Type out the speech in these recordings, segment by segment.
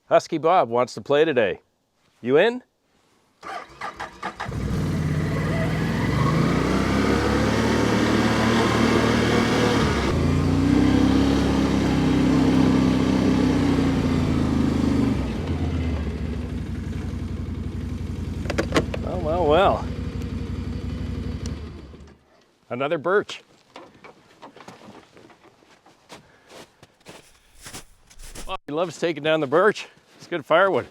Husky Bob wants to play today. You in? Well. Another birch. Oh, he loves taking down the birch. It's good firewood.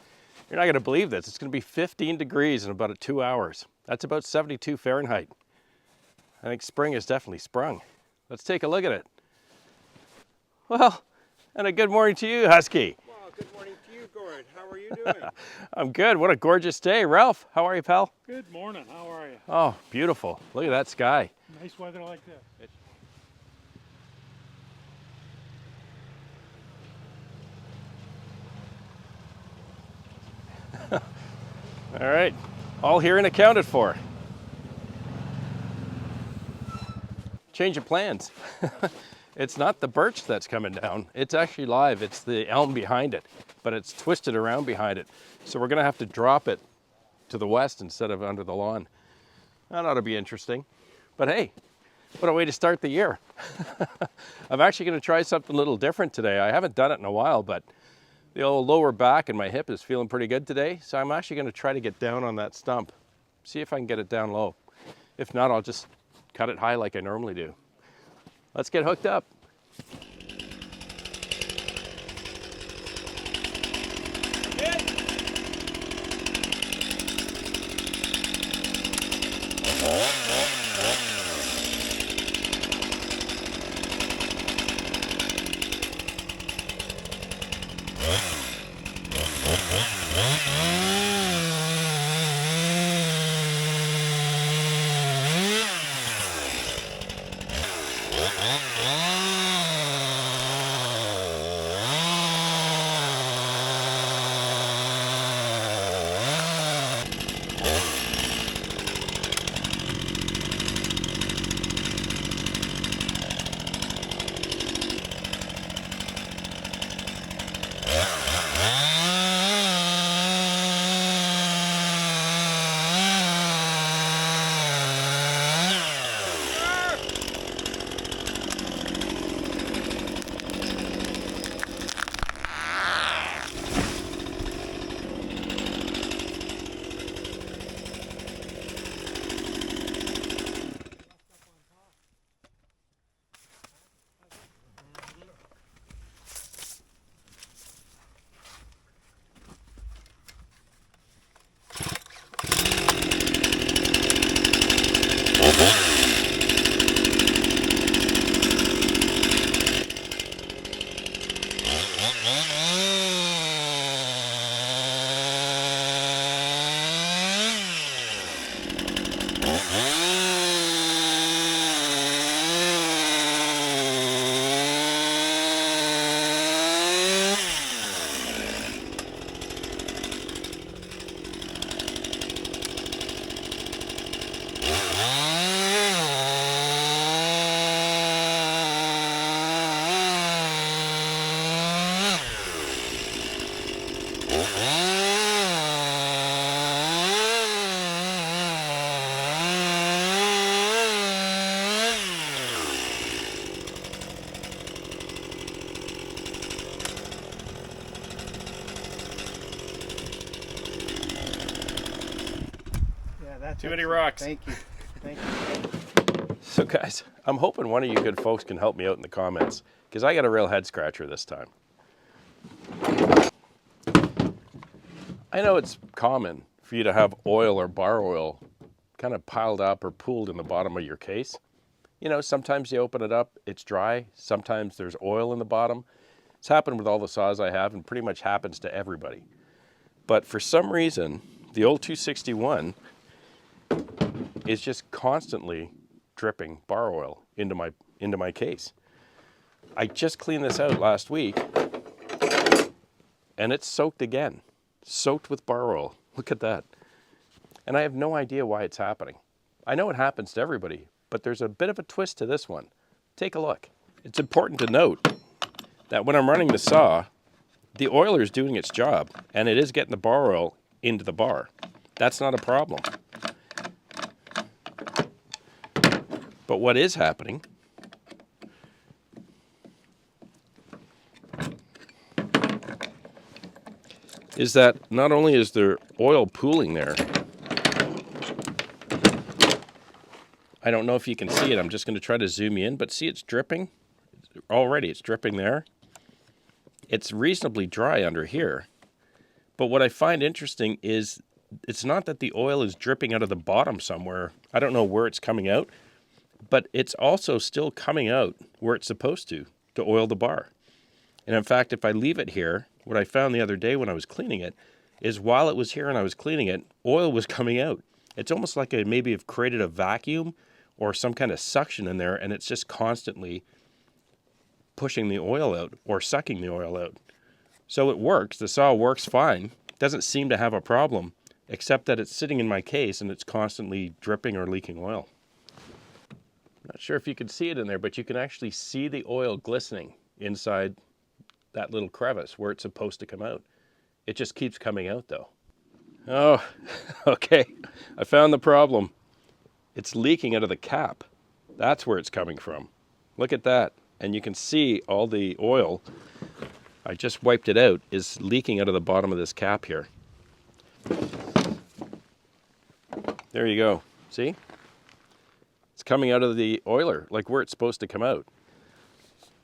You're not going to believe this. It's going to be 15 degrees in about 2 hours. That's about 72 Fahrenheit. I think spring has definitely sprung. Let's take a look at it. Well, and a good morning to you, Husky. Well, good morning to you, Gord. How are you doing? I'm good. What a gorgeous day. Ralph, how are you, pal? Good morning. How are you? Oh, beautiful. Look at that sky. Nice weather like this. All right, all here and accounted for. Change of plans. It's not the birch that's coming down. It's actually live. It's the elm behind it, but it's twisted around behind it. So we're gonna have to drop it to the west instead of under the lawn. That ought to be interesting. But hey, what a way to start the year. I'm actually gonna try something a little different today. I haven't done it in a while, but the old lower back and my hip is feeling pretty good today. So I'm actually gonna try to get down on that stump. See if I can get it down low. If not, I'll just cut it high like I normally do. Let's get hooked up. Too many rocks. Thank you. Thank you. So guys, I'm hoping one of you good folks can help me out in the comments, because I got a real head scratcher this time. I know it's common for you to have oil or bar oil kind of piled up or pooled in the bottom of your case. You know, sometimes you open it up, it's dry. Sometimes there's oil in the bottom. It's happened with all the saws I have and pretty much happens to everybody. But for some reason, the old 261 is just constantly dripping bar oil into my case. I just cleaned this out last week and it's soaked again, soaked with bar oil. Look at that. And I have no idea why it's happening. I know it happens to everybody, but there's a bit of a twist to this one. Take a look. It's important to note that when I'm running the saw, the oiler is doing its job, and it is getting the bar oil into the bar. That's not a problem. But what is happening is that not only is there oil pooling there, I don't know if you can see it, I'm just going to try to zoom you in, but see it's dripping? Already it's dripping there. It's reasonably dry under here. But what I find interesting is it's not that the oil is dripping out of the bottom somewhere. I don't know where it's coming out, but it's also still coming out where it's supposed to oil the bar. And in fact, if I leave it here, what I found the other day when I was cleaning it is while it was here and I was cleaning it, oil was coming out. It's almost like I maybe have created a vacuum or some kind of suction in there, and it's just constantly pushing the oil out or sucking the oil out. So it works. The saw works fine. Doesn't seem to have a problem, except that it's sitting in my case and it's constantly dripping or leaking oil. Not sure if you can see it in there, but you can actually see the oil glistening inside that little crevice where it's supposed to come out. It just keeps coming out though. Oh, okay. I found the problem. It's leaking out of the cap. That's where it's coming from. Look at that. And you can see all the oil, I just wiped it out, is leaking out of the bottom of this cap here. There you go. See? It's coming out of the oiler, like where it's supposed to come out.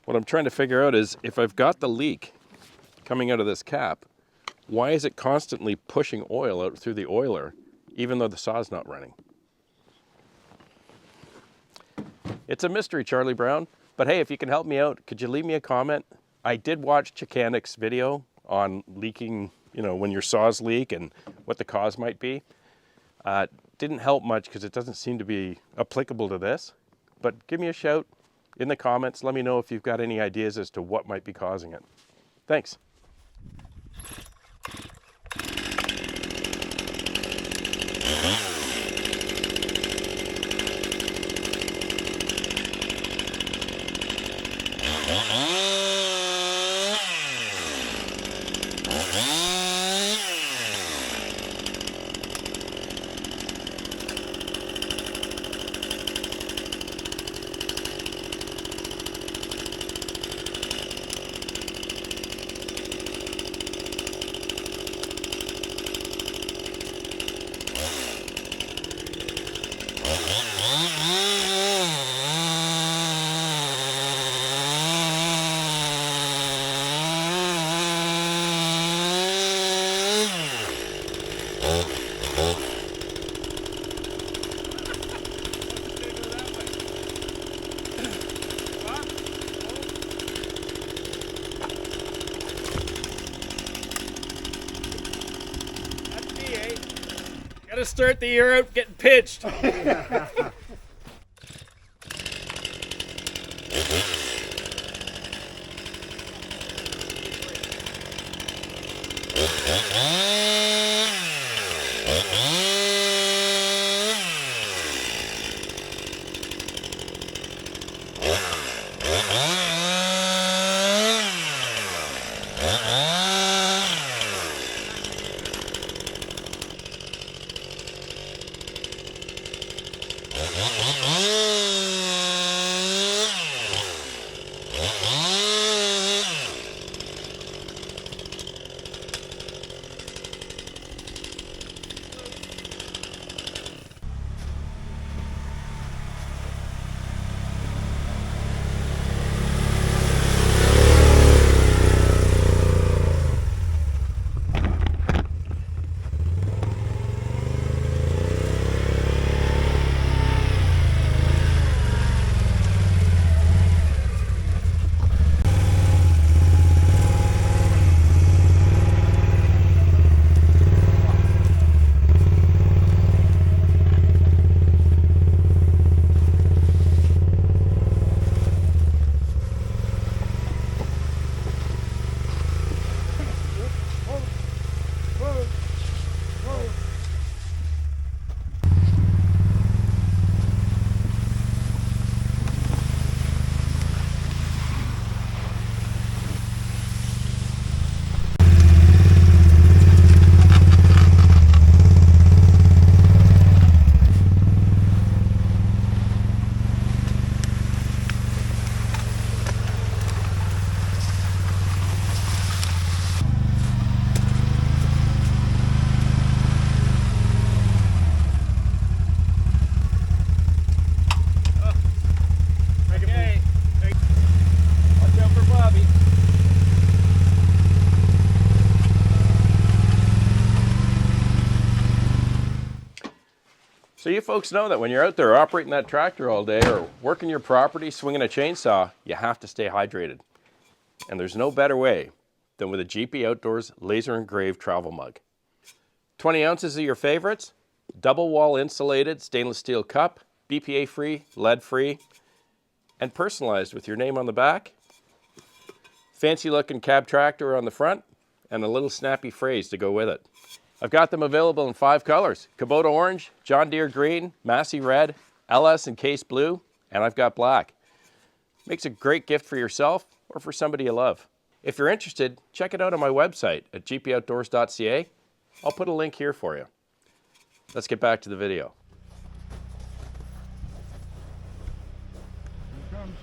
What I'm trying to figure out is if I've got the leak coming out of this cap, why is it constantly pushing oil out through the oiler, even though the saw's not running? It's a mystery, Charlie Brown. But hey, if you can help me out, could you leave me a comment? I did watch Chicanic's video on leaking, when your saws leak and what the cause might be. Didn't help much because it doesn't seem to be applicable to this. But give me a shout in the comments. Let me know if you've got any ideas as to what might be causing it. Thanks. Gotta start the year out getting pitched. folks know that when you're out there operating that tractor all day or working your property, swinging a chainsaw, you have to stay hydrated. And there's no better way than with a GP Outdoors laser engraved travel mug. 20 ounces of your favorites, double wall insulated stainless steel cup, BPA free, lead free, and personalized with your name on the back, fancy looking cab tractor on the front, and a little snappy phrase to go with it. I've got them available in 5 colors: Kubota orange, John Deere green, Massey red, LS and Case blue, and I've got black. Makes a great gift for yourself or for somebody you love. If you're interested, check it out on my website at gpoutdoors.ca. I'll put a link here for you. Let's get back to the video. Here it comes.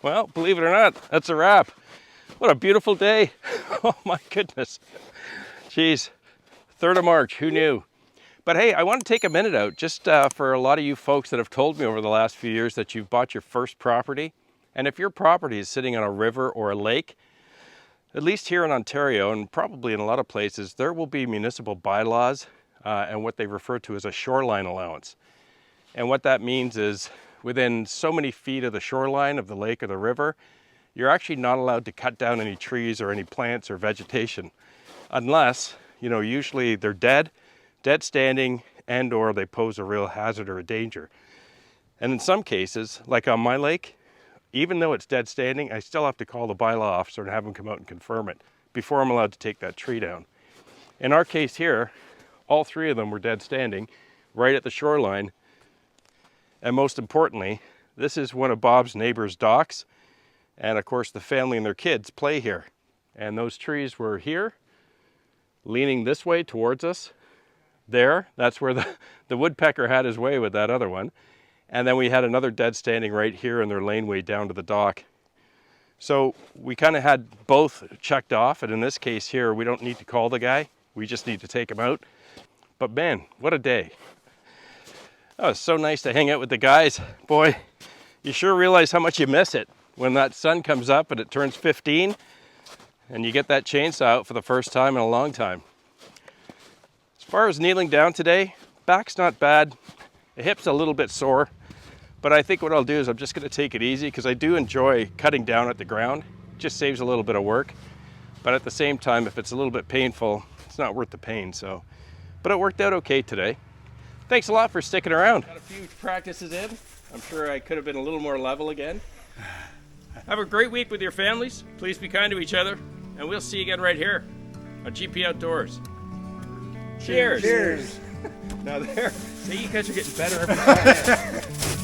Well, believe it or not, that's a wrap. What a beautiful day. Oh my goodness. Jeez, 3rd of March, who knew? But hey, I want to take a minute out just for a lot of you folks that have told me over the last few years that you've bought your first property. And if your property is sitting on a river or a lake, at least here in Ontario and probably in a lot of places, there will be municipal bylaws and what they refer to as a shoreline allowance. And what that means is within so many feet of the shoreline of the lake or the river, you're actually not allowed to cut down any trees or any plants or vegetation unless, usually they're dead standing, and or they pose a real hazard or a danger. And in some cases, like on my lake, even though it's dead standing, I still have to call the bylaw officer and have him come out and confirm it before I'm allowed to take that tree down. In our case here, all three of them were dead standing right at the shoreline. And most importantly, this is one of Bob's neighbor's docks. And of course, the family and their kids play here. And those trees were here, leaning this way towards us. There, that's where the woodpecker had his way with that other one. And then we had another dead standing right here in their laneway down to the dock. So we kind of had both checked off. And in this case here, we don't need to call the guy. We just need to take him out. But man, what a day. Oh, it's so nice to hang out with the guys. Boy, you sure realize how much you miss it when that sun comes up and it turns 15 and you get that chainsaw out for the first time in a long time. As far as kneeling down today, back's not bad. The hip's a little bit sore, but I think what I'll do is I'm just going to take it easy because I do enjoy cutting down at the ground. It just saves a little bit of work, but at the same time, if it's a little bit painful, it's not worth the pain. So, but it worked out okay today. Thanks a lot for sticking around. Got a few practices in. I'm sure I could have been a little more level again. Have a great week with your families. Please be kind to each other, and we'll see you again right here on GP Outdoors. Cheers. Cheers. Now there, see, you guys are getting better every time.